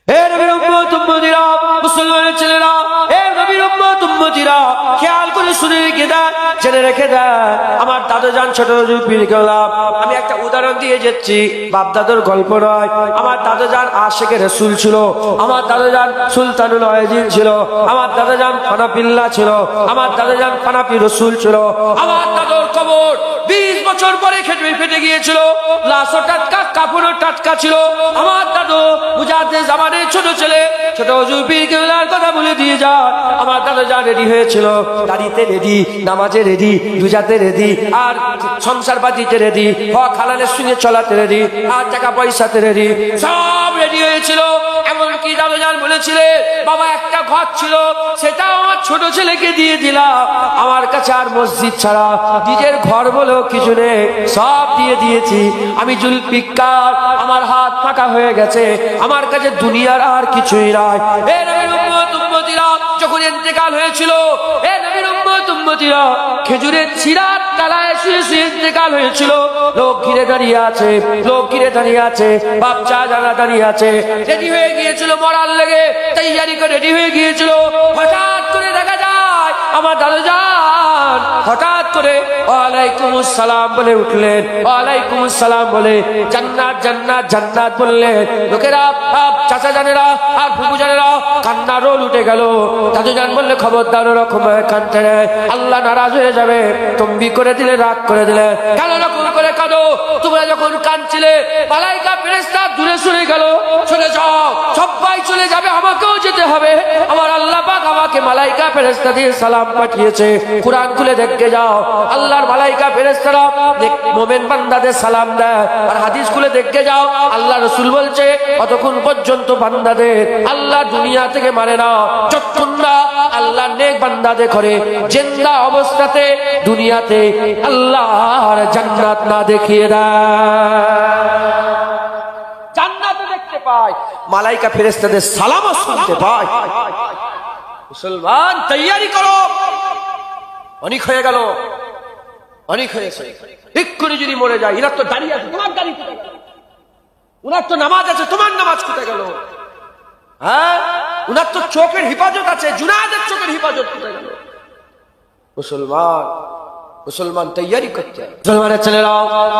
এ নবীর উম্মত উম্মতিরা, মুসলমানের ছেলেরা, এ নবীর উম্মত উম্মতিরা, খেয়াল করে শুনে রেখে দেন, জেনে রেখে দেন। আমার দাদা যান ছোট পীর গোলাম, আমি একটা উদাহরণ দিয়ে যাচ্ছি, বাপ দাদুর গল্প নয়। আমার দাদা যান আশিকে রাসূল ছিল, আমার দাদা যান সুলতানুল আযীম ছিল, আমার দাদা যান ফানাফিল্লাহ ছিল, আমার দাদা যান ফানাফি রাসূল ছিল। আমার দাদুর কবর 20 বছর পরে ফেটে গিয়েছিল, লাশও টাটকা, কাপড়ও টাটকা ছিল। আমার দাদু মুজাদ্দিদ জামানের ছোট ছেলে, ছোট হুজুর পীর কেবলার কথা বলে দিয়ে যায়। আমার দাদু যা রেডি হয়েছিল, দাড়িতে রেডি, নামাজে রেডি, রোজাতে রেডি, আর সংসার পাতিতে রেডি, হক হালালের সঙ্গে চলাতে রেডি, আর টাকা পয়সাতে রেডি, সব রেডি হয়েছিল। এমনকি দাদু জান বলেছিলেন, বাবা একটা ঘর ছিল, সেটাও আমার ছোট ছেলেকে দিয়ে দিলাম। আমার কাছে আর মসজিদ ছাড়া নিজের ঘর বলেও কিছু নেই, সব দিয়ে দিয়েছি। আমি জুলফিকার, আমার হাত ফাঁকা হয়ে গেছে, আমার কাছে দুনিয়ার আর কিছুই নাই। এ নবীর উম্মত উম্মতিরা, যখন ইন্তেকাল হয়েছিল, এ নবীর উম্মত উম্মতিরা, খেজুরের ছিরার তলায় শুয়ে শুয়ে ইন্তেকাল হয়েছিল। লোক ঘিরে দাঁড়িয়ে আছে, লোক ঘিরে দাঁড়িয়ে আছে, বাচ্চা যারা দাঁড়িয়ে আছে, রেডি হয়ে গিয়েছিল মরার লেগে, তৈয়ারি করে রেডি হয়ে গিয়েছিল। হঠাৎ করে দেখা যায় আমার দাদু যান হঠাৎ করে ওয়ালাইকুম আসসালাম বলে উঠলেন, ওয়ালাইকুম আসসালাম বলে জান্নাত জান্নাত জান্নাত বললেন। লোকেরা, চাচা জানেরা আর ফুপু জানেরা, কান্না রোল উঠে গেল। দাদু জান বললে, খবরদার ওরকম কাঁদতে নেই, আল্লাহ নারাজ হয়ে যাবে। তম্বি করে দিলে, রাগ করে দিলে, কেন রকম করে কাঁদো? তোমরা যখন কাঁদছিলে মালাইকা ফেরেশতা দূরে সরে গেল, চলে যাও, সবাই চলে যাবে, আমাকেও যেতে হবে। আমার আল্লাহ পাক আমাকে মালাইকা ফেরেশতা দিয়ে সালাম পাঠিয়েছে। কুরআন খুলে দেখে যাও, আল্লাহর মালাইকা ফেরেশতারা মুমিন বান্দাদের সালাম দেয়। আর হাদিস খুলে দেখে যাও, আল্লাহ রাসূল বলছে, কতক্ষণ পর্যন্ত বান্দাদের আল্লাহ দুনিয়া থেকে মারে না, যতক্ষণ না আল্লাহ নেক বান্দাদের করে জিন্দা অবস্থাতে দুনিয়াতে আল্লাহর জান্নাত না দেখিয়ে দেয়। জান্নাতে দেখতে পায়, মালাইকা ফেরেশতাদের সালামও শুনতে পায়। মুসলমান তৈয়ারি করো, অনেক হয়ে গেল, অনেক হয়েছে। এক্ষুনি যদি মরে যায়, এরা তো দাঁড়িয়ে আছে, তোমার দাঁড়িয়ে কোথায় গেল? উনার তো নামাজ আছে, তোমার নামাজ কোথায় গেল? হ্যাঁ, উনার তো চোখের হিফাজত আছে, জুনায়েদের চোখের হিফাজত কোথায় গেল? মুসলমান, মুসলমান তৈয়ারি করতে হবে। মুসলমানের ছেলেরা,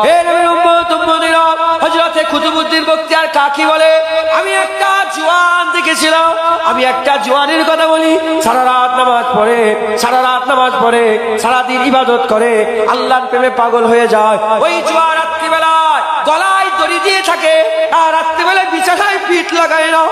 হে নবীর উম্মত উম্মতিরা, হযরতে কুতুবউদ্দিন বখতিয়ার কাকি বলে, আমি একটা জওয়ান দেখেছিলাম। আমি একটা জওয়ানের কথা বলি, সারা রাত নামাজ পড়ে, সারা রাত নামাজ পড়ে, সারাদিন ইবাদত করে, আল্লাহর প্রেমে পাগল হয়ে যায়। ওই জওয়ান রাত্রিবেলায় গলায় দড়ি দিয়ে থাকে, আর রাত্রিবেলায় বিছানায় পিঠ লাগায় না,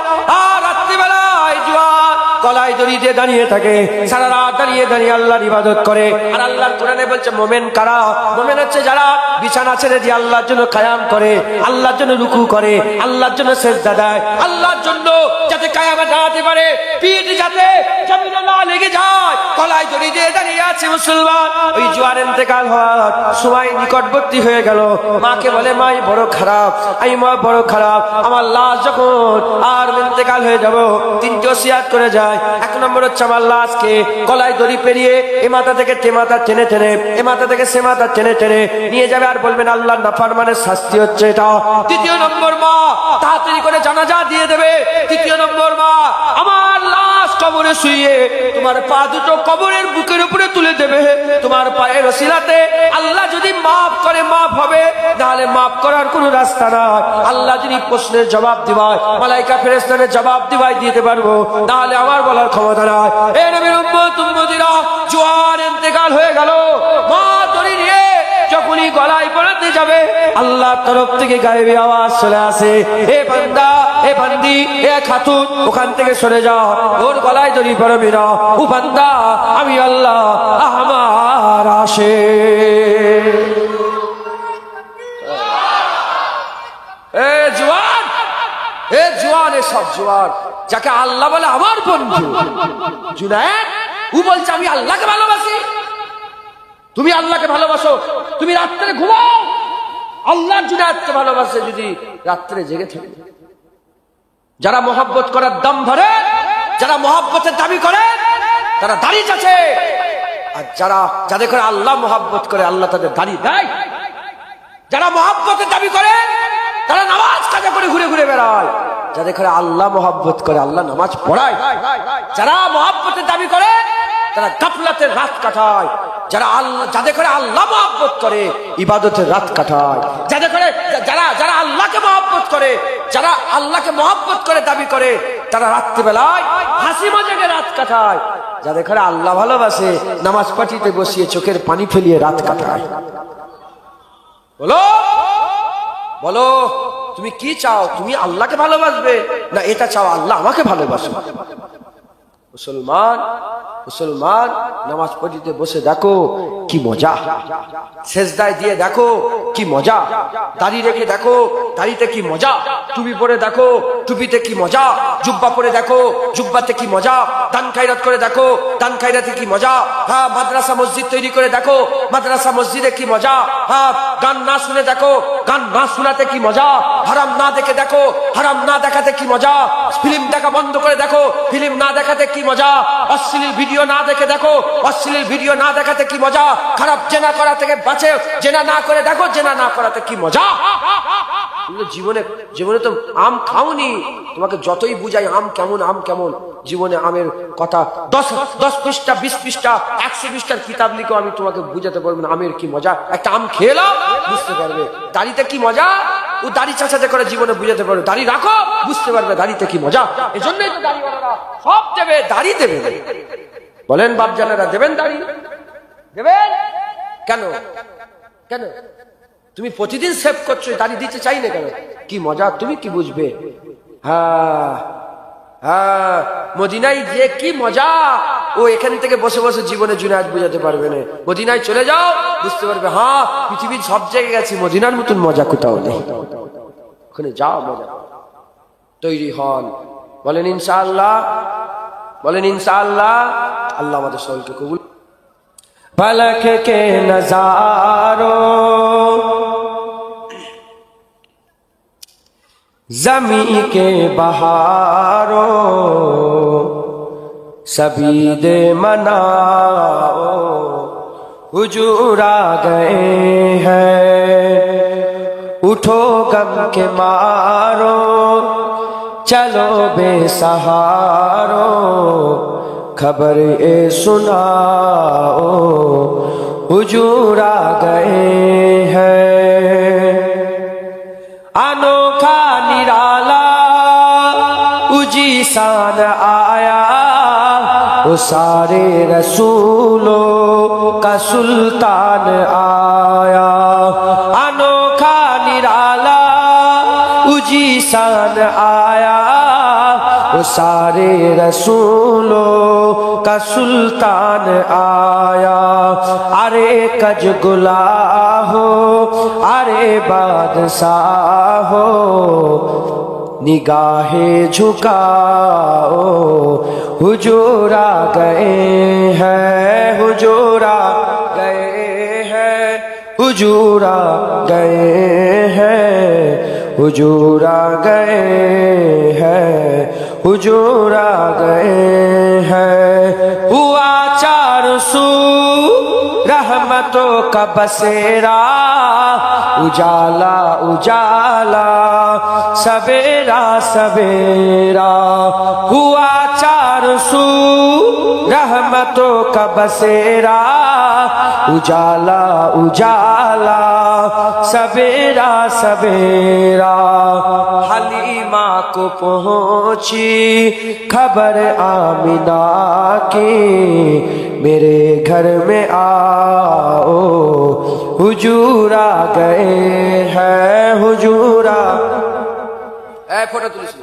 আর রাত্রিবেলায় জওয়ান গলায় দড়ি দিয়ে দাঁড়িয়ে থাকে, সারা রাত দাঁড়িয়ে দাঁড়িয়ে আল্লাহর ইবাদত করে। আর আল্লাহর কোরআনে বলছে, মোমেন কারা? মোমেন হচ্ছে যারা বিছানা ছেড়ে দিয়ে আল্লাহর জন্য কায়াম করে, আল্লাহর জন্য রুকু করে, আল্লাহর জন্য সিজদা দেয়, আল্লাহর জন্য যাতে কায়ামে দাঁড়াতে পারে, পিঠ যাতে জমিনে না লেগে যায়, গলায় দড়ি দিয়ে দাঁড়িয়ে আছে। মুসলমান, ওই জওয়ান ইন্তেকাল হওয়ার সময় নিকটবর্তী হয়ে গেল। মাকে বলে, মাই বড় খারাপ, আমি মা বড় খারাপ, আমার লাশ যখন আর ইন্তেকাল হয়ে যাব, তিনটি ওসিয়াত করে যায়। এক নম্বর হচ্ছে, আমার লাশকে গলায় দড়ি পেরিয়ে এ মাথা থেকে তে মাথা টেনে টেনে, এ মাথা থেকে সে মাথা টেনে টেনে নিয়ে যাবে, আর বলবেন আল্লাহর নাফরমানের শাস্তি হচ্ছে এটা। দ্বিতীয় নম্বর, মা তাড়াতাড়ি করে জানাজা দিয়ে দেবে। তৃতীয় নম্বর, মা আমার লাশ কবরে শুইয়ে তোমার পা দুটো কবরের বুকের উপরে তুলে দেবে। তোমার পায়ের ওসিলাতে আল্লাহ যদি মাফ করে মাফ হবে, নাহলে মাফ করার কোনো রাস্তা নাই। আল্লাহ যদি প্রশ্নের জবাব দিবায়, মালাইকা ফেরেশতাদের জবাব দিবাই দিতে পারবো, নাহলে আমার বলার ক্ষমতা নাই। এ নবীর উম্মত উম্মতিরা, জওয়ান ইন্তেকাল হয়ে গেল। মা দড়ি নিয়ে যখনই গলায় পড়াতে যাবে, আল্লাহর তরফ থেকে গায়েবী আওয়াজ চলে আসে, এ বান্দা, এ বান্দি, এ খাতুন, ওখান থেকে সরে যাও, ওর গলায় দড়ি পড়বি না। ও বান্দা, আমি আল্লাহ, আমার আসে। এ জওয়ান, এ জওয়ান, এ সব জওয়ান যাকে আল্লাহ বলে আমার বন্ধু, জুনায়েদ, ও বলছে আমি আল্লাহকে ভালোবাসি। তুমি আল্লাহকে ভালোবাসো, তুমি রাত্রে ঘুমাও, আল্লাহ জুনায়েদকে ভালোবাসে যদি রাত্রে জেগে থাকে। যারা মহব্বত করার দম ধরে, যারা মহব্বতের দাবি করে, তারা দাঁড়িয়ে আছে। আর যারা যাদের করে আল্লাহ মহব্বত করে, আল্লাহ তাদের দাঁড়িয়ে দেয়। যারা মহব্বতের দাবি করে, তারা নামাজ কাজা করে ঘুরে ঘুরে বেড়ায়। যাদের ঘরে আল্লাহ মহব্বত করে, আল্লাহ নামাজ পড়ায়। যারা মহব্বতের দাবি করে তারা গাফলাতের রাত কাটায়। যাদের ঘরে আল্লাহ মহব্বত করে ইবাদতের রাত কাটায়। যারা আল্লাহকে মহব্বত করে, যারা আল্লাহকে মহব্বত করে দাবি করে, তারা রাত্রিবেলায় হাসি মজাকে রাত কাটায়। যাদের ঘরে আল্লাহ ভালোবাসে নামাজ পাঠিতে বসিয়ে চোখের পানি ফেলিয়ে রাত কাটায়। বলো বলো, তুমি কি চাও? তুমি আল্লাহকে ভালোবাসবে না এটা চাও আল্লাহ আমাকে ভালোবাসবে? মুসলমান নামাজ পড়িতে বসে দেখো কি মজা, সেজদায় দিয়ে দেখো কি মজা, দাড়ি রেখে দেখো দাড়িতে কি মজা, টুপি পরে দেখো টুপিতে কি মজা, জুব্বা পরে দেখো জুব্বাতে কি মজা, দান খায়রাত করে দেখো দান খায়রাতে কি মজা, হ্যাঁ মাদ্রাসা মসজিদ তৈরি করে দেখো মাদ্রাসা মসজিদে কি মজা, হ্যাঁ গান না শুনে দেখো গান না শোনাতে কি মজা, হারাম না দেখে দেখো হারাম না দেখাতে কি মজা, ফিল্ম দেখা বন্ধ করে দেখো ফিল্ম না দেখাতে কি মজা, অশ্লীল ভিডিও না দেখে দেখো অশ্লীল ভিডিও না দেখাতে কি মজা, খারাপ জেনা করা থেকে বাঁচে জেনা না করে দেখো জেনা না করাতে কি মজা। জীবনে তো আম খাওনি, তোমাকে যতই বুঝাই আম কেমন জীবনে আমের কথা 10 পৃষ্ঠা 20 পৃষ্ঠা 100 পৃষ্ঠার কিতাব লিখো আমি তোমাকে বুঝাতে পারবো না আমের কি মজা। একটা আম খেয়ে নাও বুঝতে পারবে দাড়িতে কি মজা। ও দাড়ি চাচাতে করে জীবনে বুঝাতে পারবে, দাড়ি রাখো বুঝতে পারবে দাড়িতে কি মজা। এই জন্যই তো দাড়িওয়ালারা সব দেবে, দাড়ি দেবে। বলেন বাপজানেরা দেবেন দাড়ি? দেবেন কেন? তুমি প্রতিদিন সেভ করছো, দাড়ি দিতে চাই না কেন? কি মজা, তুমি কি বুঝবে? হ্যাঁ মদিনায় গিয়ে কি মজা, ও এখান থেকে বসে বসে জীবনে জুনায়েদ বুঝাতে পারবে না। মদিনায় চলে যাও বুঝতে পারবে, হ্যাঁ পৃথিবীর সব জায়গায় গেছি, মদিনার মতন মজা কোথাও নেই। ওখানে যাও মজা তৈরি হন। বলেন ইনশাআল্লাহ, বলেন ইনশাআল্লাহ। আল্লাহ আমাদের সকলকে কবুল। फलक के नजारों जमी के बहारों सभी दे मनाओ हुजूर आ गए हैं, उठो गम के मारो चलो बेसहारो, खबर ए सुनाओ हुजूर आ गए हैं। अनोखा निराला उजी शान आया, वो सारे रसूलों का सुल्तान आया। अनोखा निराला उजी शान आया, वो सारे रसूलों का सुल्तान आया। अरे कज गुला हो अरे बादशाह हो, निगाहें झुकाओ हुजूर आ गए हैं, हुजूर आ गए हैं, हुजूर आ गए हैं, हुजूर आ गए हैं, हुजूर आ गए हैं। हुआ चारों सू रहमतों का बसेरा, उजाला उजाला सवेरा सवेरा। हुआ चारों सू रहमतों का बसेरा, उजाला उजाला सवेरा सवेरा। हलीमा को पहुंची खबर आमिना की, मेरे घर में आओ हुजूर आ गए हैं, हुजूर आ फोटो तुलिस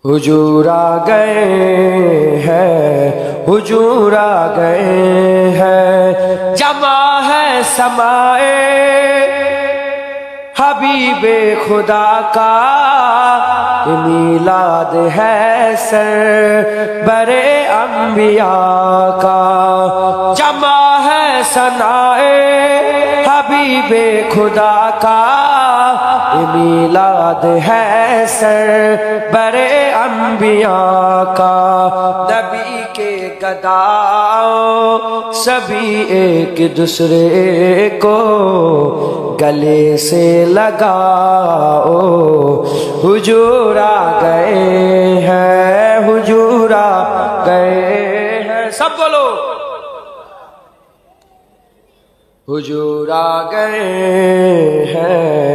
हुजूर आ गए हैं, हुजूर आ गए हैं। जमा है समाए हबीबे खुदा का, मीलाद है सर बरे अंबिया का। जमा है सनाए हबीबे खुदा का, मीलाद है सर बरे अंबिया का। नबी के गदाओं सभी एक दूसरे को गले से लगाओ हुजूर आ गए हैं हुजूर आ गए हैं सब बोलो हुजूर आ गए हैं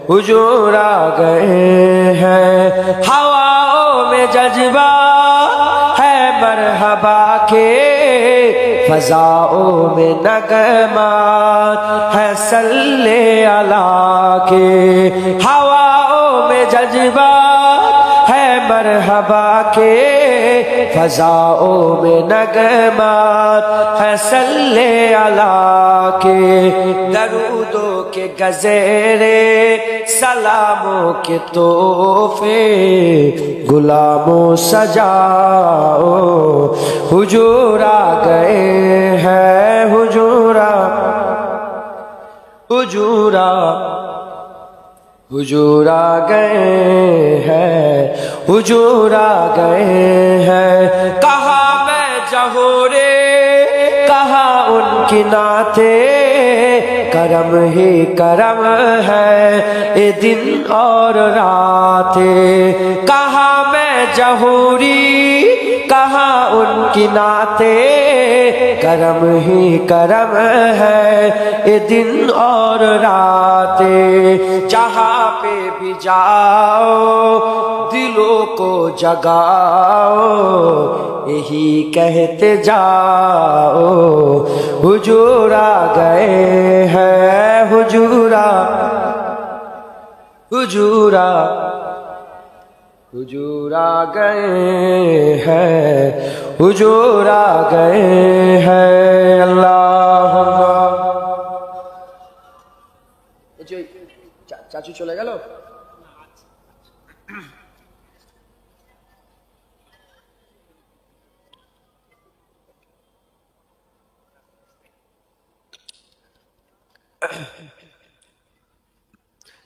हुजूर आ गए हैं हवाओं में जज्बा है मरहबा के फजाओं में नगमात है सल्ले अला के हवाओं में जज्बा है मरहबा के फजाओं में नगमात है सल्ले अला के दरूदों के गज़ेरे सलामों के तोहफे गुलामों सजाओ हुजूर आ गए हैं हुजूर आ गए हैं हुजूर आ गए हैं कहा मैं जहोरे कहा उनकी नाते करम ही करम है ये दिन और रातें कहा मैं जहोरी कहा उनकी नाते करम ही करम है ये दिन और रातें जहाँ पे भी जाओ दिलों को जगाओ यही कहते जाओ हुजूर आ गए हैं हुजूर आ गए हैं हुजूर आ गए हैं अल्लाहुम्मा চাচু চলে গেল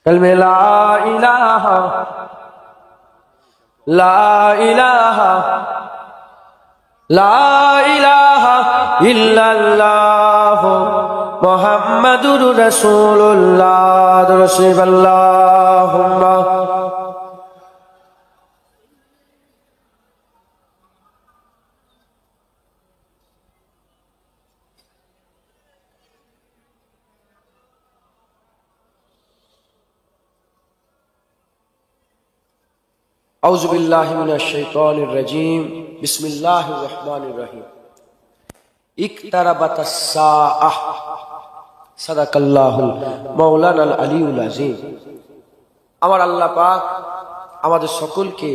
कलमे ला इलाहा इल्लल्लाह मुहम्मदुर रसूलुल्लाह अल्लाहुम्मा औज़ु बिल्लाहि मिनश शैतानिर रजीम बिस्मिल्लाहिर रहमानिर रहीम इक़्तरबतस साअह सदाकाल्लाहुल मौलानाल अलीउल अज़ीम আমার আল্লাহ পাক আমাদের সকলকে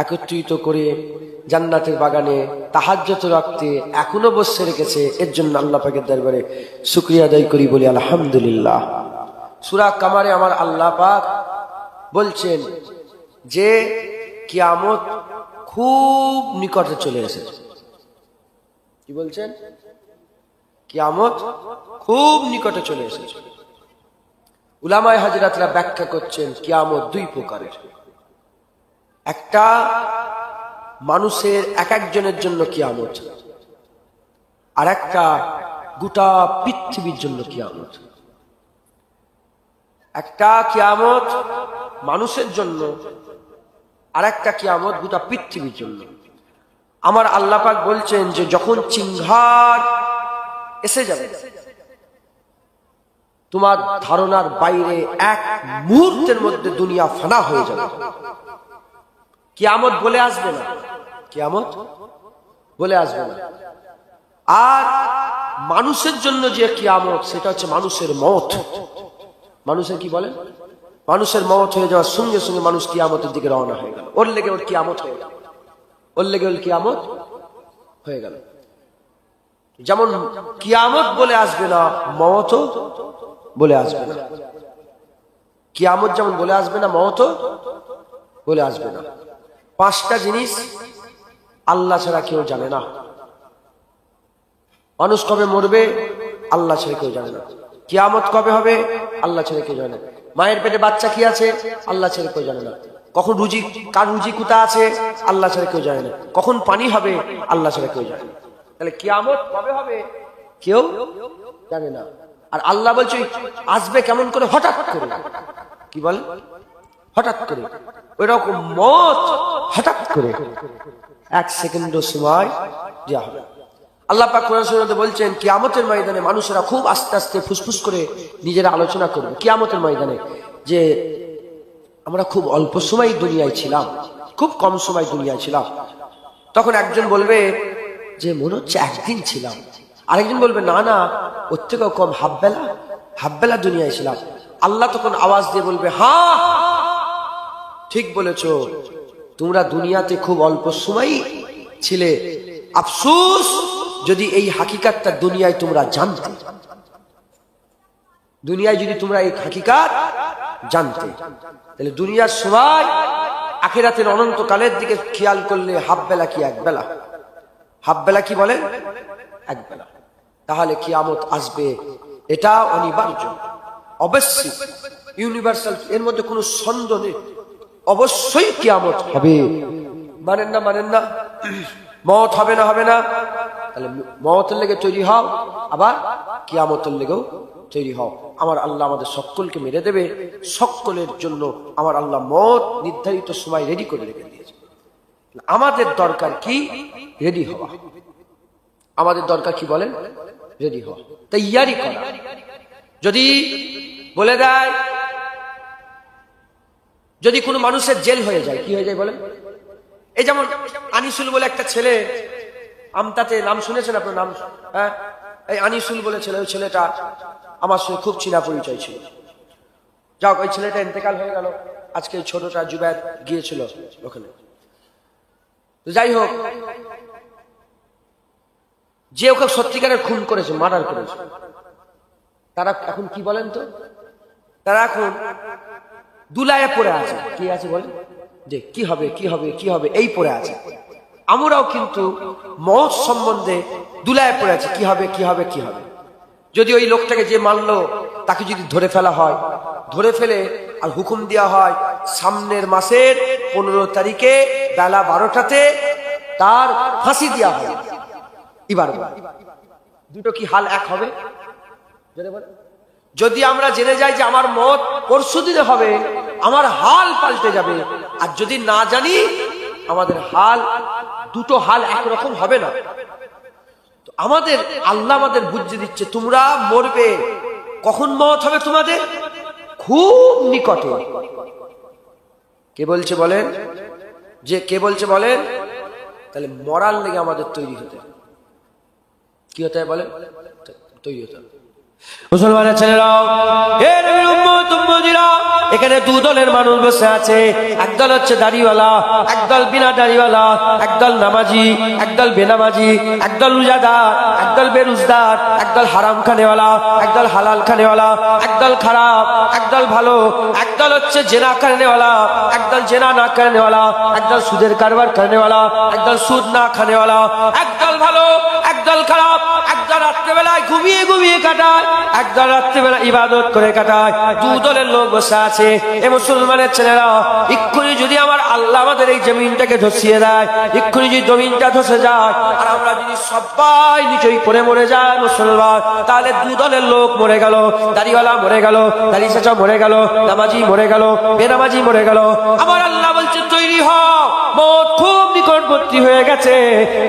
একত্রিত করে জান্নাতের বাগানে তাহাজ্জুদ রাখতে এখনো বসে রেখেছে এর জন্য আল্লাহ পাকের দরবারে শুকরিয়া আদায় করি বলি আলহামদুলিল্লাহ সূরা কামারে আমার আল্লাহ পাক বলছেন যে কিয়ামত খুব নিকটে চলে এসেছে কি বলছেন কিয়ামত খুব নিকটে চলে এসেছে উলামায়ে হাজরাতরা ব্যাখ্যা করছেন কিয়ামত দুই প্রকারের একটা মানুষের এক একজনের জন্য কিয়ামত আর একটা গোটা পৃথিবীর জন্য কিয়ামত একটা কিয়ামত মানুষের জন্য আর একটা কিয়ামত গোটা পৃথিবীর জন্য আমার আল্লাহ পাক বলছেন যে যখন চিংহার এসে যাবে তোমার ধারণার বাইরে এক মুহূর্তের মধ্যে দুনিয়া ফানা হয়ে যাবে কিয়ামত বলে আসবে না কিয়ামত বলে আসবে না আর মানুষের জন্য যে কিয়ামত সেটা হচ্ছে মানুষের মওত মানুষের কি বলেন মানুষের মওত হয়ে যাওয়ার সঙ্গে সঙ্গে মানুষ কিয়ামতের দিকে রওনা হয়ে গেল ওর লেগে ওর কিয়ামত হয়ে গেল ওর লেগে ওর কিয়ামত হয়ে গেল যেমন কিয়ামত বলে আসবে না মওত বলে আসবে না কিয়ামত যেমন বলে আসবে না মওত বলে আসবে না পাঁচটা জিনিস আল্লাহ ছাড়া কেউ জানে না মানুষ কবে মরবে আল্লাহ ছাড়া কেউ জানে না কিয়ামত কবে হবে আল্লাহ ছাড়া কেউ জানে না মায়ের পেটে বাচ্চা কি আছে আল্লাহ ছাড়া কেউ জানে না কখন রুজি কার রুজি কোথা আছে আল্লাহ ছাড়া কেউ জানে না কখন পানি হবে আল্লাহ ছাড়া কেউ জানে না তাহলে কিয়ামত কবে হবে কেউ জানে না আর আল্লাহ বলছে আসবে কেমন করে, হঠাৎ করে। কি বলে? হঠাৎ করে। ওই রকম মত হঠাৎ করে, এক সেকেন্ডও সময় দেওয়া হবে। আল্লাহ পাক কোরআন শরীফে বলছেন কিয়ামতের ময়দানে মানুষেরা খুব আস্তে আস্তে ফুসফুস করে নিজেরা আলোচনা করবে কিয়ামতের ময়দানে, যে আমরা খুব অল্প সময় দুনিয়ায় ছিলাম, খুব কম সময় দুনিয়ায় ছিলাম। তখন একজন বলবে যে মনে হচ্ছে একদিন ছিলাম, আরেকজন বলবে না না, ওর থেকেও কম, হাফ বেলা দুনিয়ায় ছিলাম। আল্লাহ তখন আওয়াজ দিয়ে বলবে হ্যাঁ ঠিক বলেছ, তোমরা দুনিয়াতে খুব অল্প সময় ছিলে, আফসোস যদি এই হাকিকাতটা দুনিয়ায় তোমরা জানতে, দুনিয়ায় যদি তোমরা এই হাকিকাত জানতে, তাহলে দুনিয়ার সময় আখিরাতের অনন্তকালের দিকে খেয়াল করলে হাফ বেলা কি এক বেলা, হাফ বেলা কি বলেন, এক বেলা। তাহলে কিয়ামত আসবে, এটা অনিবার্য, অবশ্যই ইউনিভার্সাল, এর মধ্যে কোনো সন্দেহ নেই, অবশ্যই কিয়ামত হবে। মানেন না মানেন না? মওত হবে না হবে না? তাহলে মওতের লেগে তৈরি হও, আবার কিয়ামতের লেগেও তৈরি হও। আমার আল্লাহ আমাদের সকলকে মেরে দেবে, সকলের জন্য আমার আল্লাহ মওত নির্ধারিত সময় রেডি করে রেখে দিয়েছে। আমাদের দরকার কি? রেডি হওয়া। আমাদের দরকার কি বলেন? রেডি হওয়া, তৈয়ারি করা। যদি বলে দেয়, যদি কোনো মানুষের জেল হয়ে যায়, কি হয়ে যায় বলেন? এই যেমন আনিসুল বলে একটা ছেলে, আমতাতে, নাম শুনেছেন আপনার? নাম, হ্যাঁ, এই আনিসুল বলে ছেলে, ওই ছেলেটা আমার সঙ্গে খুব চিনা পরিচয় ছিল। যাক, ওই ছেলেটা ইন্তেকাল হয়ে গেল, আজকে ছোটটা জুবায়ের গিয়েছিল ওখানে। তো যাই হোক, যে ওকে সত্যিকারের খুন করেছে, মার্ডার করেছে, তারা এখন কি বলেন তো? তারা এখন দুলায়ে পড়ে আছে। কি আছে বলেন? যে কি হবে কি হবে কি হবে, এই পড়ে আছে। আমরাও কিন্তু মওত সম্বন্ধে দুলায়ে পড়ে আছে, কি হবে কি হবে কি হবে। যদি ওই লোকটাকে যে মারলো তাকে যদি ধরে ফেলা হয়, ধরে ফেলে আর হুকুম দেওয়া হয় সামনের মাসের 15 তারিখে বেলা 12টাতে তার ফাঁসি দেওয়া হয়, এবার দুটো কি হাল এক হবে? যদি আমরা জেনে যাই যে আমার মওত পরশু দিনে হবে, আমার হাল পাল্টে যাবে। আর যদি না জানি, আমাদের হাল, দুটো হাল একরকম হবে না। তো আমাদের আল্লাহ আমাদের বুঝিয়ে দিচ্ছে তোমরা মরবে, কখন মওত হবে তোমাদের? খুব নিকটে। কে বলছে বলেন? যে কে বলছে বলেন? তাহলে মরার লেগে আমাদের তৈরি হতে, কি হতে হয় বলেন? তৈরি হতে হবে। মুসলমানের ছেলেরাও, হে নবীর উম্মত উম্মতিরা, এখানে দু দলের মানুষ বসে আছে। একদল হচ্ছে দাড়িওয়ালা, একদল বিনা দাড়িওয়ালা, একদল নামাজি, একদল বেনামাজি, একদল রোজাদার, একদল বেরোজগার, একদল হারাম খানেওয়ালা, একদল হালাল খানেওয়ালা, একদল খারাপ, একদল ভালো, একদল হচ্ছে জেনা খানেওয়ালা, একদল জেনা না খানেওয়ালা, একদল সুদের কারবার খানেওয়ালা, একদল সুদ না খানেওয়ালা, একদল ভালো, একদল খারাপ, একদল রাত্রেবেলায় ঘুমিয়ে ঘুমিয়ে কাটায়, একদল রাত্রিবেলা ইবাদত করে কাটায়। দু দলের লোক বসে আছে। এ মুসলমানের ছেলেরা, এক্ষুনি যদি আমার আল্লাহ আমাদের এই জমিনটাকে ধসিয়ে দেয়, এক্ষুনি যদি জমিনটা ধসে যায়, আর আমরা যদি সবাই নিচেই পড়ে মরে যায় মুসলমান, তাহলে দু দলের লোক মরে গেল। দাড়িওয়ালা মরে গেল, দাড়ি চাচা মরে গেল, নামাজি মরে গেল, বেনামাজি মরে গেল। আমার আল্লাহ বলছে তৈরি হও, মওত খুব নিকটবর্তী হয়ে গেছে,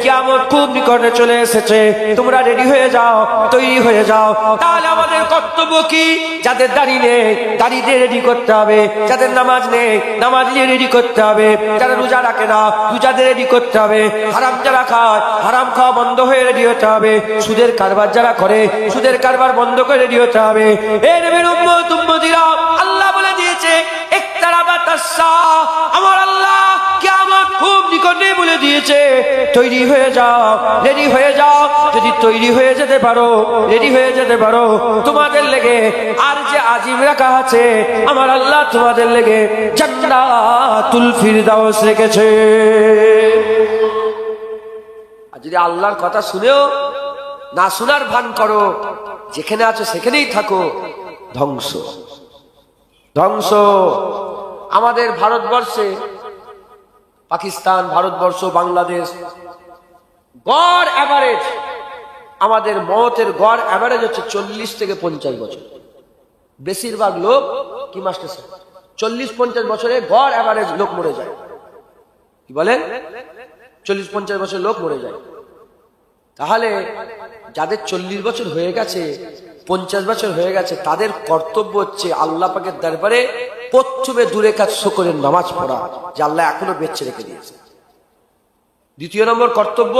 কিয়ামত খুব নিকটে চলে এসেছে, তোমরা রেডি হয়ে যাও, তৈরি হয়ে যাও। তাহলে আমাদের কর্তব্য কি? যাদের দাড়ি নেই, দাড়িতে রেডি করতে হবে। যাদের নামাজ নেই, নামাজ নিয়ে রেডি করতে হবে। যারা রোজা রাখে না, রোজাদের রেডি করতে হবে। হারাম যারা খায়, হারাম খাওয়া বন্ধ হয়ে রেডি হতে হবে। সুদের কারবার যারা করে, সুদের কারবার বন্ধ করে রেডি হতে হবে। এ নবীর উম্মত উম্মতিরা, আল্লাহ বলে দিয়েছে ইকতারাবাতাস সাআ, আমার আল্লাহ কিয়ামত খুব নিকটে বলে দিয়েছে, তৈরি হয়ে যাও, রেডি হয়ে যাও। যদি তৈরি হয়ে যেতে পারো, রেডি হয়ে যেতে পারো, তোমাদের লেগে আর যে আজিম রাখা আছে, আমার আল্লাহ তোমাদের লেগে জান্নাতুল ফিরদাউস রেখেছে। আর যদি আল্লাহর কথা শুনেও না শোনার ভান করো, যেখানে আছো সেখানেই থাকো, ধ্বংস ধ্বংস। আমাদের ভারতবর্ষে, পাকিস্তান, ভারতবর্ষ, বাংলাদেশ, গড় এভারেজ আমাদের মতের গড় অ্যাভারেজ হচ্ছে 40 থেকে 50 বছর। বেশিরভাগ লোক কি মাস্টার সাহেব 40-50 বছরে গড় অ্যাভারেজ লোক মরে যায়। কি বলেন? 40-50 বছর লোক মরে যায়। তাহলে যাদের 40 বছর হয়ে গেছে, 50 বছর হয়ে গেছে, তাদের কর্তব্য হচ্ছে আল্লাহ পাকের দরবারে প্রথমে দূরে কাজ শুকরের নামাজ পড়া, যে আল্লাহ এখনো বেঁচে রেখে দিয়েছে। দ্বিতীয় নম্বর কর্তব্য,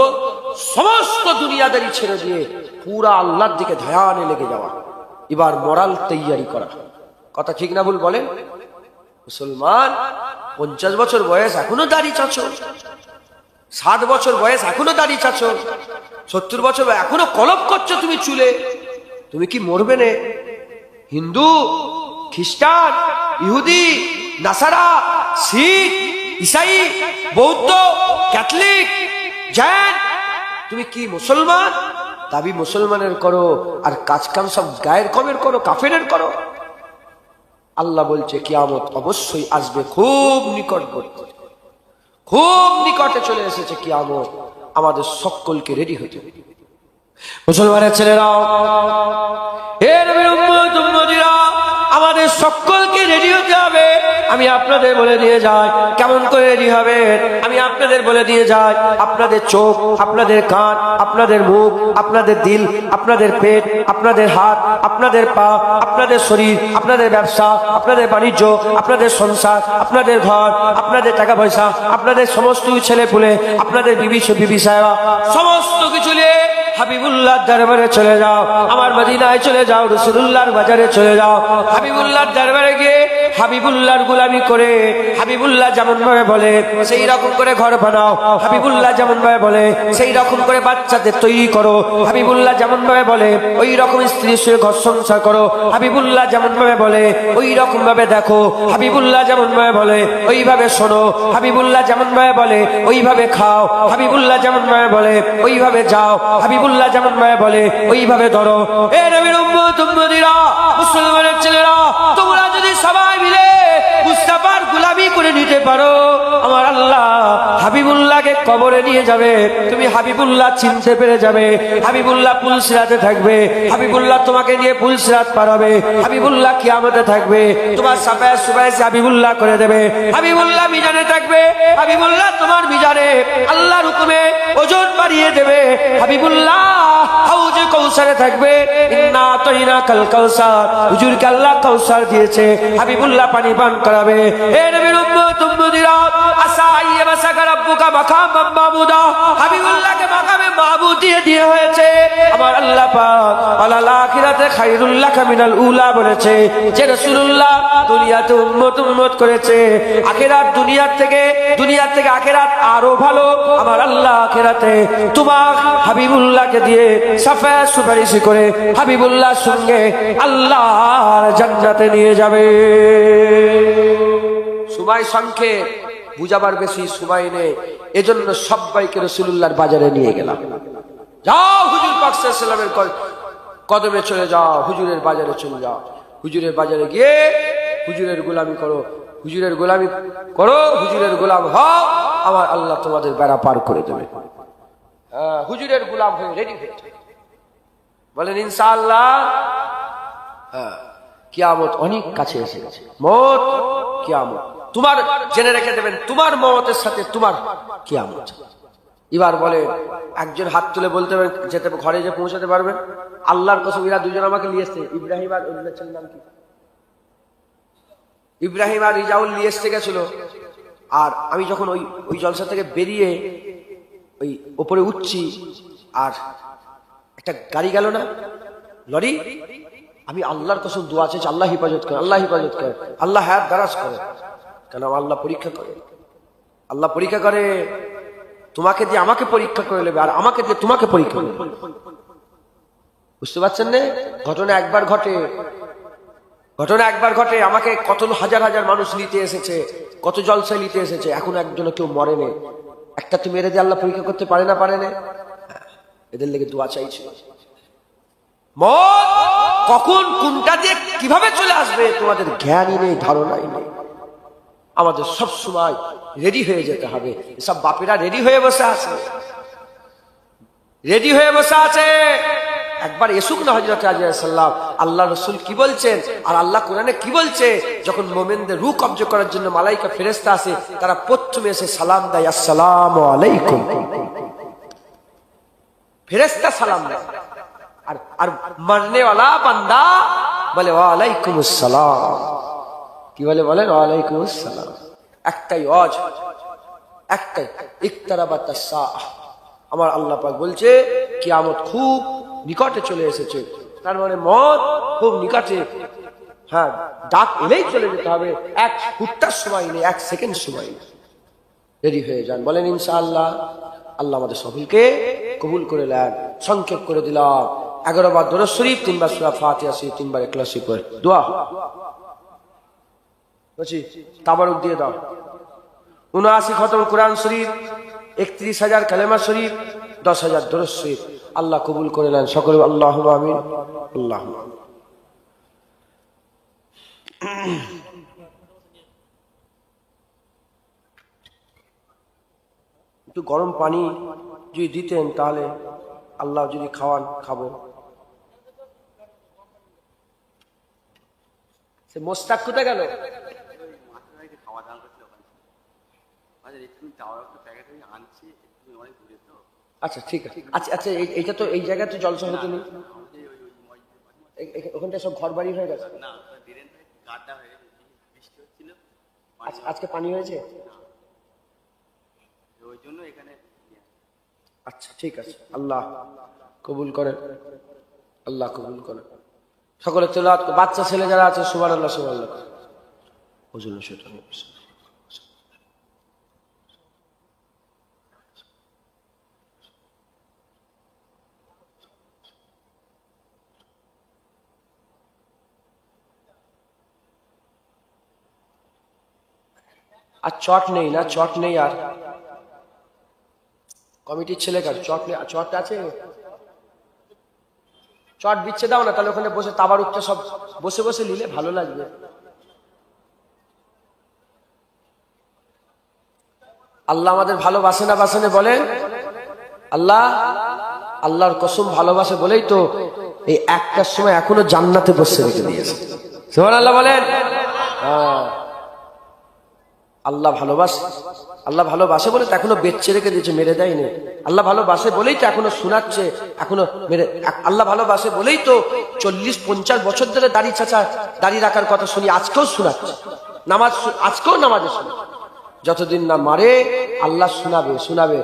সমস্ত দুনিয়াদারি ছেড়ে দিয়ে পুরা আল্লাহর দিকে ধ্যানে লেগে যাওয়া, এবার মরাল তৈয়ারি করা। কথা ঠিক না ভুল বলেন? মুসলমান 50 বছর বয়স এখনো দাড়ি চাচ্ছো, 60 বছর বয়স এখনো দাড়ি চাচ্ছো, 70 বছর এখনো কলপ করছো তুমি চুলে, তুমি কি মরবে না? হিন্দু, খ্রিস্টান, ইহুদি, নাসারা, শিখ, ইসাই, বৌদ্ধ, ক্যাথলিক, জৈন, তুমি কি মুসলমান? দাবি মুসলমানের করো আর কাজ কাম সব গায়ের কমের করো, কাফেরের করো। আল্লাহ বলছে কিয়ামত অবশ্যই আসবে, খুব নিকটবর্তী, খুব নিকটে চলে এসেছে কিয়ামত। আমাদের সকলকে রেডি হতে হবে। মুসলমানের ছেলেরাও, এর আমাদের সকলকে রেডি হতে হবে। আমি আপনাদের বলে দিয়ে যাই কেমন করে রেডি হবে। আমি আপনাদের বলে দিয়ে যাই, আপনাদের চোখ, আপনাদের কান, আপনাদের মুখ, আপনাদের দিল, আপনাদের পেট, আপনাদের হাত, আপনাদের পা, আপনাদের শরীর, আপনাদের ব্যবসা, আপনাদের বাণিজ্য, আপনাদের সংসার, আপনাদের ঘর, আপনাদের টাকা পয়সা, আপনাদের সমস্ত ছেলে পুলে, আপনাদের বিবি সাহেবা, সমস্ত কিছু নিয়ে হাবিবুল্লাহ দরবারে চলে যাও। আমার মদিনায় চলে যাও, রাসূলুল্লাহর বাজারে চলে যাও। হাবিবুল্লাহর দরবারে গিয়ে হাবিবুল্লাহর গোলামি করে, হাবিবুল্লাহ যেমন ভাবে বলে সেই রকম করে ঘর বানাও, হাবিবুল্লাহ যেমন ভাবে বলে সেই রকম করে বাচ্চাদের তৈরি করো, হাবিবুল্লাহ যেমন ভাবে বলে ওই রকম স্ত্রীর সঙ্গে ঘর সংসার করো, হাবিবুল্লাহ যেমন ভাবে বলে ওই রকম ভাবে দেখো, হাবিবুল্লাহ যেমন ভাবে বলে ওইভাবে শোনো, হাবিবুল্লাহ যেমন ভাবে বলে ওইভাবে খাও, হাবিবুল্লাহ যেমন ভাবে বলে ওইভাবে যাও, হাবিবুল্লাহ যেমন ভাবে বলে ওইভাবে ধরো। এ নবীর উম্মত উম্মতিরা, মুসলমানের ছেলেরা, তোমরা যদি সবাই মিলে মুস্তাফার গোলামি করে নিতে পারো, আমার আল্লাহ হাবিবুল্লাহকে কবরে নিয়ে যাবে। তুমি হাবিবুল্লাহ চিনতে পেরে যাবে। হাবিবুল্লাহ পুলসিরাতে থাকবে, হাবিবুল্লাহ তোমাকে নিয়ে পুলসিরাত পারাবে, হাবিবুল্লাহ কিয়ামতে থাকবে, তোমার সাফায়ে সুবাইসে হাবিবুল্লাহ করে দেবে, হাবিবুল্লাহ মিজানে থাকবে, হাবিবুল্লাহ তোমার মিজানে আল্লাহর হুকুমে ওজন বাড়িয়ে দেবে, হাবিবুল্লাহ হাউজে কাউসারে থাকবে। ইন্না আতাইনাকাল কাউসার, হুজুরকে আল্লাহ কাউসার দিয়েছে, হাবিবুল্লাহ পানি পান করাবে। হে নবীর উম্মত উম্মতিরা, আসা ইয়াবাসাকা রাব্বুকা মাকামান মাহমুদা, হাবিবুল্লাহকে মাকামে মাহমুদ দিয়ে হয়েছে। আমার আল্লাহ পাক আলাল আখিরাতে খায়রুল লাকা মিনাল উলা বলেছে, যে রাসূলুল্লাহ দুনিয়াতে উম্মত করেছে, আখিরাত দুনিয়ার থেকে আখিরাত আরো ভালো। আমার আল্লাহ আখিরাতে তোমার হাবিবুল্লাহকে দিয়ে সাফায়ে সুপারিশ করে হাবিবুল্লাহর সঙ্গে আল্লাহর জান্নাতে নিয়ে যাবে। সময় সংক্ষেপ, বুঝাবার বেশি সময় নেই, এজন্য সবাইকে রাসূলুল্লাহর বাজারে নিয়ে গেলাম। যাও হুজুর পাক সাল্লাল্লাহু আলাইহি ওয়াসাল্লামের কদমে চলে যাও, হুজুরের বাজারে চলে যাও। হুজুরের বাজারে গিয়ে হুজুরের গোলামি করো, হুজুরের গোলামি করো, হুজুরের গোলাম হও, আমার আল্লাহ তোমাদের বেড়া পার করে দেবে। হুজুরের গোলাম হয়ে রেডি হয়ে বলেন ইনশাআল্লাহ। কিয়ামত অনেক কাছে এসে গেছে, মত কিয়ামত। তোমার জেনে রেখে দেবেন, তোমার মতের সাথে তোমার কিয়ামত। এবার বলে একজন হাত তুলে বলতে পারবেন, যেতে ঘরে যে পৌঁছাতে পারবেন? আল্লাহর কসম, এরা দুজন আমাকে নিয়ে এসছে, ইব্রাহিম আর নাম কি, ইব্রাহিম আর রিজাউল নিয়ে এসতে গেছিল। আর আমি যখন ওই জলসা থেকে বেরিয়ে ওই ওপরে উঠছি, আর একটা গাড়ি গেল না, লরি। আমি আল্লাহর কসম দোয়া চেয়েছি, আল্লাহ হিফাজত করে, আল্লাহ হিফাজত করে, আল্লাহ হায়াত দারাজ করে। কেন? আল্লাহ পরীক্ষা করে, আল্লাহ পরীক্ষা করে। তোমাকে দিয়ে আমাকে পরীক্ষা করে নেবে, আর আমাকে দিয়ে তোমাকে পরীক্ষা করবে। বুঝতে পারছেন না? ঘটনা একবার ঘটে, আমাকে কত হাজার হাজার মানুষ নিতে এসেছে, কত জলসায় নিতে এসেছে, এখন একজন কেউ মরে নেই। একটা তো মেরে দিয়ে আল্লাহ পরীক্ষা করতে পারে না? এদের লেগে দোয়া চাইছে। মত কখন কোনটা দিয়ে কিভাবে চলে আসবে তোমাদের জ্ঞানই নেই, ধারণাই নেই। আমাদের সব সময় রেডি হয়ে যেতে হবে। সব বাপেরা রেডি হয়ে বসে আছে, রেডি হয়ে বসে আছে। একবার এসুক না হযরত আজরাইল সাল্লাম, আল্লাহ রাসূল কি বলছেন আর আল্লাহ কোরআনে কি বলছে। যখন মুমিনদের রূহ কবজ করার জন্য মালায়েকা ফেরেশতা আসে, তারা প্রথমে এসে সালাম দেয়, আসসালামু আলাইকুম। ফেরেশতা সালাম দেয়, আর আর মাননে ওয়ালা বান্দা বলে ওয়া আলাইকুমুস সালাম। কি বলে? বলেন ওয়া আলাইকুমুস সালাম। একটাই ওয়াজ, একটাই, ইকতারাবাতাস সাআহ। আমার আল্লাহ পাক বলছে কিয়ামত খুব নিকটে চলে এসেছে, তার মানে মত খুব নিকটে। হ্যাঁ, ডাক এলেই চলে যেতে হবে, এক ফুটটার সময় নেই, এক সেকেন্ড সময় নেই। রেডি হয়ে যান, বলেন ইনশাআল্লাহ। আল্লাহ আমাদের সকলকে কবুল করে নেন। সংক্ষেপ করে দিলাম, 11 বার দরুদ শরীফ, 3 বার সূরা ফাতিহা শরীফ, 3 বার ইখলাস শরীফ পড়ে দোয়া বলছি, তাবারুক দিয়ে দাও। 79 খতম কোরআন শরীফ, 31,000 কালেমা শরীফ, 10,000 দরুদ শরীফ। আল্লাহ কবুল করে নেন সকলে, আল্লাহুম্মা আমিন, আল্লাহুম্মা আমিন। একটু গরম পানি যদি দিতেন তাহলে আল্লাহ যদি খাওয়ান খাবো। সে মোস্তাক কোথায় গেল? আচ্ছা ঠিক আছে, আচ্ছা আচ্ছা, এইটা তো এই জায়গায় তো জলসা হতো না, ওখানটা সব ঘর বাড়ি হয়ে গেছে। আজকে পানি হয়েছে, আচ্ছা ঠিক আছে। আল্লাহ কবুল করেন, আল্লাহ কবুল করেন। সকলে তেলাওয়াত, বাচ্চা ছেলে যারা আছে সুবহানাল্লাহ সুবহানাল্লাহ। হুজুর শয়তান আর চট নেই না, চট নেই। আর কমিটির ছেলে কার চট নেই? চট আছে, চট বিচ্ছে দাও না, তাহলে ওখানে বসে তাবারুকটা সব বসে বসে নিলে ভালো লাগবে। আল্লাহ আমাদের ভালোবাসে না বাসে না বলেন? আল্লাহ, আল্লাহর কসম ভালোবাসে বলেই তো এই একটার সময় এখনো জান্নাতে বসে রেখে দিয়েছে। সুবহানাল্লাহ বলেন। আল্লাহ ভালোবাসে, আল্লাহ ভালোবাসে বলে তো এখনো বেঁচে রেখে দিয়েছে, মেরে দেয়নি। আল্লাহ ভালোবাসে বলেই তো এখনো শোনাচ্ছে, এখনো মেরে। আল্লাহ ভালোবাসে বলেই তো 40-50 বছর ধরে দাড়ি চাচা দাড়ি রাখার কথা শুনি, আজকেও শোনাচ্ছে। নামাজ আজকেও নামাজে শুনি, যতদিন না মারে আল্লাহ শোনাবে শোনাবে।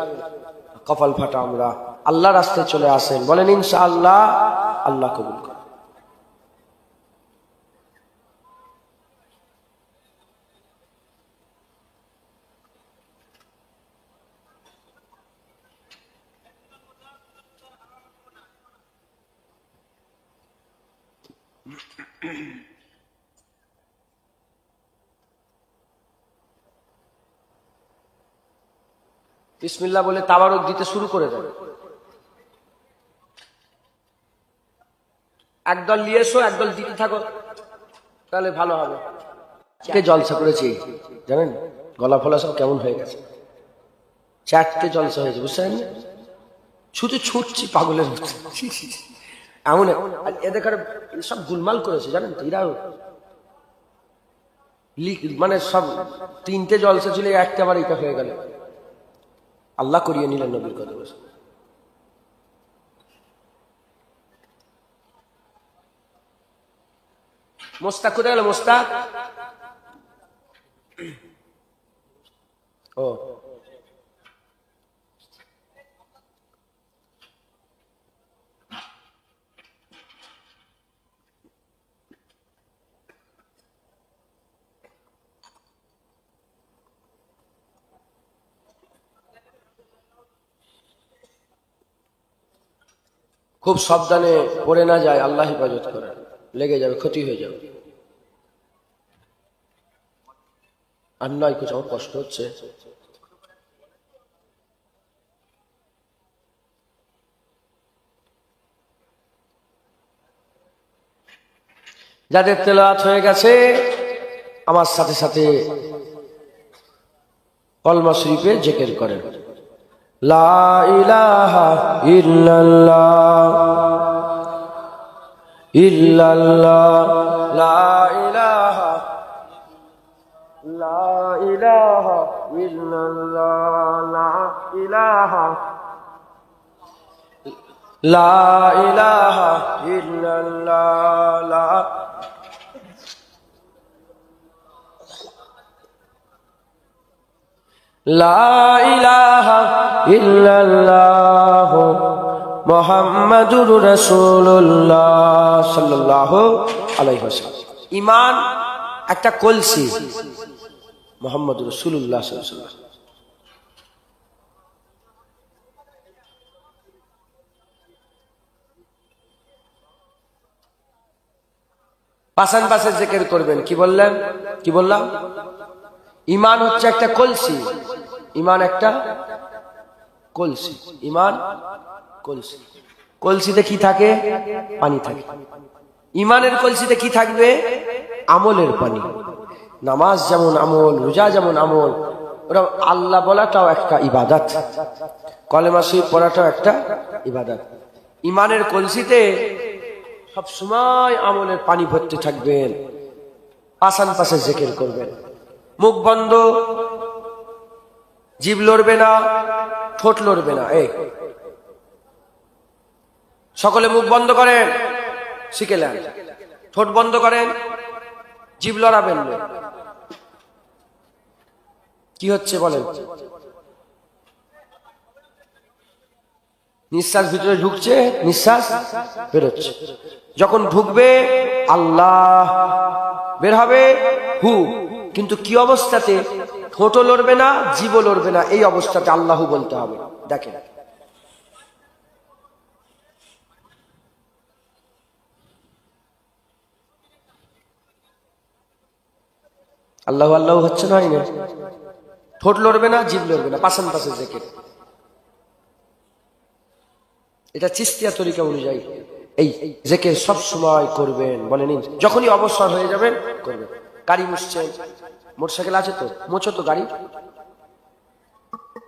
কপাল ফাটা আমরা, আল্লাহ রাস্তায় চলে আসেন, বলেন ইনশাআল্লাহ। আল্লাহ কবুল করে। বিসমিল্লাহ বলে তাবারক দিতে শুরু করে দেন। একদল নিয়ে এসো, একদল দিতে থাকো, তাহলে ভালো হবে। কে জলসা করেছি জানেন? গলা ফলা সব কেমন হয়ে গেছে। 4টে জলসা হয়েছে, বুঝছেন? শুধু ছুটছি পাগলের মতো এমন। এদের সব গুলমাল করেছে জানেন তো, এরাও মানে সব 3টে জলসা ছিল, একটা বার এটা হয়ে গেল। আল্লাহ করিয়ে নিলেন নবীর কথা বসে। মোস্তাক কোথায় গেল? মোস্তাক ও খুব সাবধানে পড়ে না যায়, আল্লাহ হেফাজত করে, লেগে যাবে, ক্ষতি হয়ে যাবে। আর নয় কিছু, আমার কষ্ট হচ্ছে। যাদের তেলাওয়াত হয়ে গেছে আমার সাথে সাথে কলমা শরীফে জিকির করেন। লা ইলাহা ইল্লাল্লাহ ইল্লাল্লাহ লা ইলাহা ইল্লাল্লাহ লা ইলাহা ইল্লাল্লাহ লা ইলাহা ইল্লাল্লাহ মুহাম্মাদুর রাসূলুল্লাহ সাল্লাল্লাহু আলাইহি ওয়াসাল্লাম। ঈমান একটা কলসি, মুহাম্মাদুর রাসূলুল্লাহ সাল্লাল্লাহু আলাইহি ওয়াসাল্লাম। পাশান পাশে জিকির করবেন। কি বললেন? কি বললাম? ঈমান হচ্ছে একটা কলসি। ঈমান একটা কলসি। ঈমান কলসি। কলসিতে কি থাকে? পানি থাকে। ঈমানের কলসিতে কি থাকবে? আমলের পানি। নামাজ যেমন আমল, রোজা যেমন আমল, ওরা আল্লাহ বলাটাও একটা ইবাদত, কলেমা শরীফ পড়াটাও একটা ইবাদত। ঈমানের কলসিতে সব সময় আমলের পানি ভরতে থাকবেন। পাশান পাশে জিকির করবেন। মুখ বন্ধ, জিভ লড়বে না, ঠোঁট লড়বে না। এই সকলে মুখ বন্ধ করেন, শিখেলেন। ঠোঁট বন্ধ করেন, জিভ লড়াবেন না। কি হচ্ছে বলেন? নিঃশ্বাস ভিতরে ঢুকছে, নিঃশ্বাস বেরোচ্ছে। যখন ঢুকবে আল্লাহ, বের হবে হু। কিন্তু কি অবস্থাতে? ঠোঁটও লড়বে না, জিভও লড়বে না। এই অবস্থাতে আল্লাহু বলতে হবে। দেখেন, আল্লাহু আল্লাহু হচ্ছে না? ঠোঁট লড়বে না, জিভ লড়বে না। পাশান পাশে জিকির। এটা চিশতিয়া তরিকা অনুযায়ী এই জিকির সব সময় করবেন। বলেন যখনই অবসর হয়ে যাবেন করবেন। গাড়ি মুছছেন, মোটরসাইকেল আছে তো, মোছো তো গাড়ি।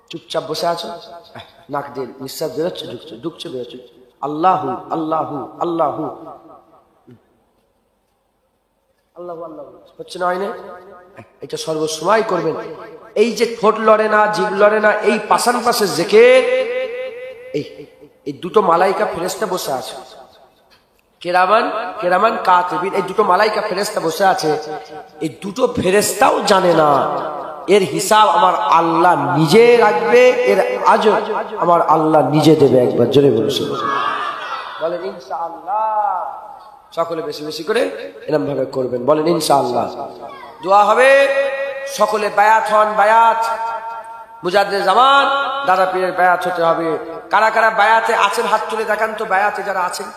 চুপচাপ বসে আছো, নাক দিয়ে নিঃশ্বাস বেরোচ্ছে, ঢুকছে, ঢুকছে, বেরোচ্ছে। আল্লাহু আল্লাহু আল্লাহু আল্লাহু আল্লাহু হচ্ছে না? হয় না? এটা সর্বসময় করবেন। এই যে ঠোঁট লড়ে না, জিভ লড়ে না, এই পাশান পাশে জিকির। এই দুটো মালাইকা ফেরেশতা বসে আছে, কেরামান কেরামান কাতিবিন। এই দুটো মালাইকা ফেরেশতা বসে আছে। এই দুটো ফেরেশতাও জানে না এর হিসাব আমার আল্লাহ নিজে রাখবে, এর আজর আমার আল্লাহ নিজে দেবে। একবার জোরে বলুন, বলেন ইনশাআল্লাহ। সকলে বেশি বেশি করে এরকম ভাবে করবেন। বলেন ইনশাআল্লাহ। দোয়া হবে। সকলে বায়াত হন। বায়াত মুজাদ্দিদ জামান দাদা পীরের বায়াত হতে হবে। কারা কারা বায়াতে আছেন হাত তুলে দেখান তো। বায়াতে যারা আছেন,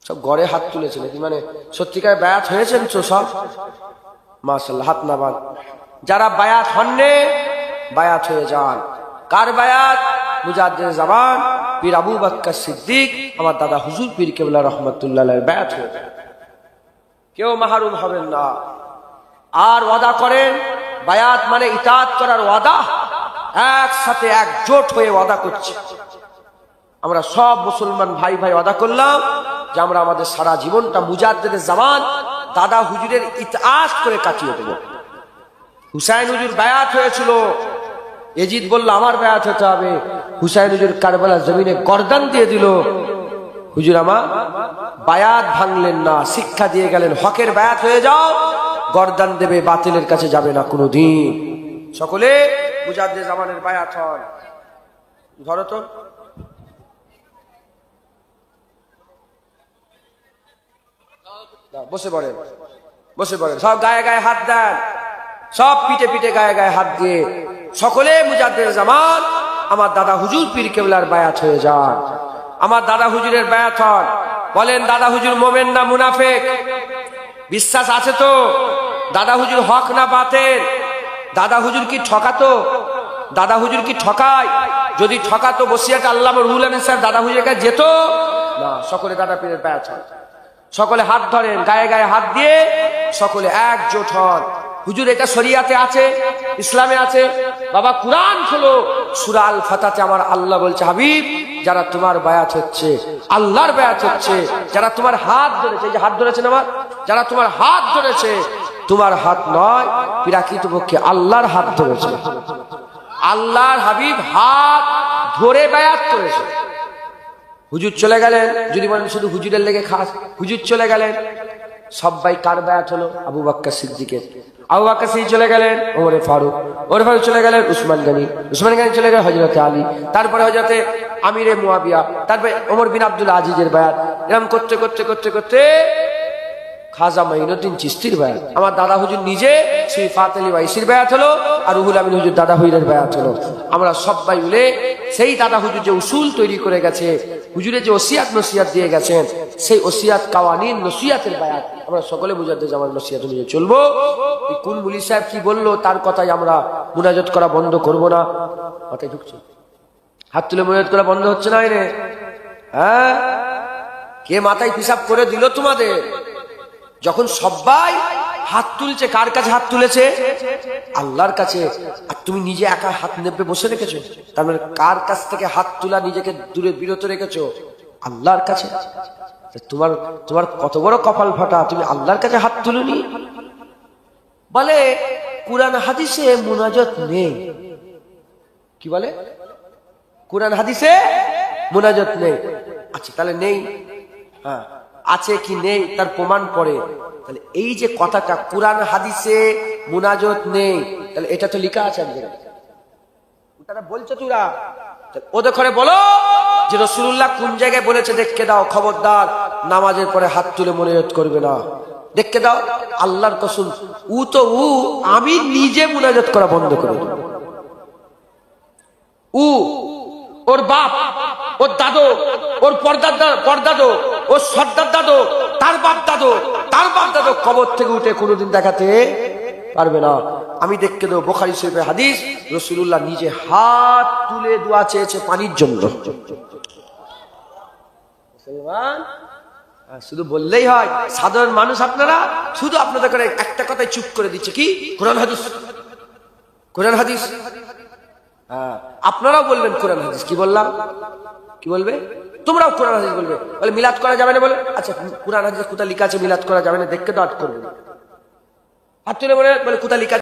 সব ঘরে হাত তুলেছেন নাকি? মানে সত্যিকার বায়াত হয়েছেন তো সব? মাশাআল্লাহ, হাত না বান। যারা বায়াত হননে বায়াত হয়ে যান। কার বায়াত? মুজাদ্দিদ জামান পীর আবু বকর সিদ্দিক, আমার দাদা হুজুর পীর কেবলা রহমাতুল্লাহ আলাইহির বায়াত হয়ে যান। কেউ মাহরুম হবেন না। আর ওয়াদা করেন, বায়াত মানে ইতাআত করার ওয়াদা। একসাথে একজোট হয়ে ওয়াদা করছি। আমরা সব মুসলমান ভাই ভাই ওয়াদা করলাম যে আমরা আমাদের সারা জীবনটা মুজাদ্দিদ জামান দাদা হুজুরের ইতাআত করে কাটিয়ে দেব। হুসাইন হুজুর বায়াত হয়েছিল, এজিদ বলল আমার বায়াত হতে হবে। হুসাইন হুজুর কারবালার জমিনে গর্দান দিয়ে দিল। হুজুর আমার বায়াত ভাঙলেন না, শিক্ষা দিয়ে গেলেন হকের বায়াত হয়ে যাও, গর্দান দেবে, বাতিলের কাছে যাবে না কোনোদিন। সকলে মুজাদ্দিদ জামানের বায়াত হন। ধরো তো, বসে পড়েন, বসে পড়েন। সব গায়ে গায়ে হাত দেন, সব পিঠে পিঠে গায়ে গায়ে হাত দিয়ে সকলে মুজাদ্দিদ জামান আমার দাদা হুজুর পীর কেবলার বায়াত হয়ে যান। আমার দাদা হুজুরের বায়াত হন। বলেন দাদা হুজুর মোমেন না মুনাফিক? বিশ্বাস আছে তো? দাদা হুজুর হক না বাতিল? দাদা হুজুর কি ঠকাতো? দাদা হুজুর কি ঠকায়? যদি ঠকাতো বসিয়াটা আল্লামা রুহুল আমিন সাহেব দাদা হুজুরের কাছে যেত না। সকলে দাদা পীরের বায়াত হন। সকলে হাত ধরেন, গায়ে গায়ে হাত দিয়ে সকলে একজোট হন। হুজুর এটা শরিয়াতে আছে, ইসলামে আছে। বাবা কুরআন খোলো, সূরা আল ফাতাতে আমার আল্লাহ বলছে, হাবিব যারা তোমার বায়াত হচ্ছে আল্লাহর বায়াত হচ্ছে, যারা তোমার হাত ধরেছে, এই যে হাত ধরেছেন আমার, যারা তোমার হাত ধরেছে, তোমার হাত নয়, প্রকৃতপক্ষে আল্লাহর হাত ধরেছে। আল্লাহর হাবিব হাত ধরে বায়াত করেছে। হুজুর চলে গেলেন, যদি বলেন শুধু হুজুরের লেগে খাস, হুজুর চলে গেলেন, সবাই কার বায়াত হলো? আবু বকর সিদ্দিকের। আবু বকর সিদ্দিক চলে গেলেন, ওমরে ফারুক চলে গেলেন, উসমান গনি চলে গেলেন, হযরতে আলী, তারপরে হযরতে আমিরে মুয়াবিয়া, তারপরে ওমর বিন আব্দুল আজিজের বায়াত। এরকম করতে করতে করতে করতে খাজা মাইনুদ্দিন চিশতির বায়াত। আমার দাদা হুজুর নিজে শ্রী ফাতেহ আলী ওয়াইসির বায়াত হলো, আর রুহুল আমিন হুজুর দাদা হুজুরের বায়াত হলো। আমরা সবাই মিলে সেই দাদা হুজুর যে উসুল তৈরি করে গেছে, হুজুরের যে ওসিয়াত নসিয়াত দিয়ে গেছেন, সেই ওসিয়াত কাওয়ানিন নসিয়াতের বায়াত আমরা সকলে মুজাদ্দিদ জামান নসিয়াত অনুযায়ী চলবো। এই কোন মুলি সাহেব কি বললো তার কথাই আমরা মুনাজাত করা বন্ধ করব না। মাথায় ঢুকছে, হাত তুলে মুনাজাত করা বন্ধ হচ্ছে না রে? হ্যাঁ, কে মাথায় হিসাব করে দিল তোমাদের? যখন সবাই হাত তুলছে, কার কাছে হাত তুলেছে? আল্লাহর কাছে। আর তুমি নিজে একা হাত নেবে বসে রেখেছো, তার মানে কার কাছ থেকে হাত তোলা নিজেকে দূরে বিরত রেখেছো? আল্লাহর কাছে। তোমার তোমার কত বড় কপাল ফাটা, তুমি আল্লাহর কাছে হাত তুলনি। বলে কুরআন হাদিসে মুনাজাত নেই। কি বলে? কুরআন হাদিসে মুনাজাত নেই। আচ্ছা তাহলে নেই, হ্যাঁ আছে কি নেই তার প্রমাণ পড়ে। তাহলে এই যে কথাটা কুরআন হাদিসে মুনাজাত নেই, তাহলে এটা তো লেখা আছে একদম, তারা বলছে তোরা ওদের ঘরে বলো যে রাসূলুল্লাহ কোন জায়গায় বলেছে দেখকে দাও, খবরদার নামাজের পরে হাত তুলে মুনাজাত করবে না, দেখকে দাও। আল্লাহর কসম আমি নিজে মুনাজাত করা বন্ধ করে দেব। ওর বাপ, ওর দাদু, ওর পরদাদু, ওর সর্দার দাদু, তার বাপ দাদু, কবর থেকে উঠে কোনোদিন দেখাতে পারবে না। আমি দেখতে দেবো বুখারী শরীফের হাদিস, রাসূলুল্লাহ নিজে হাত তুলে দোয়া চেয়েছে পানির জন্য। মুসলমান শুধু বললেই হয়? সাধারণ মানুষ আপনারা শুধু আপনাদের করে একটা কথাই চুপ করে দিচ্ছে, কি কোরআন হাদিস, কোরআন হাদিস। আপনারাও বলবেন কোরআন হাদিস। কি বললাম? কি বলবে? তোমরাও কোরআন হাদিস বলবে। বলে মিলাদ করা যাবে না, বলে আচ্ছা কোরআন হাদিস কোথায় লেখা আছে মিলাদ করা যাবে না? দেখতে তো আট করবে, হাত তুলে বলে কোথায় লেখা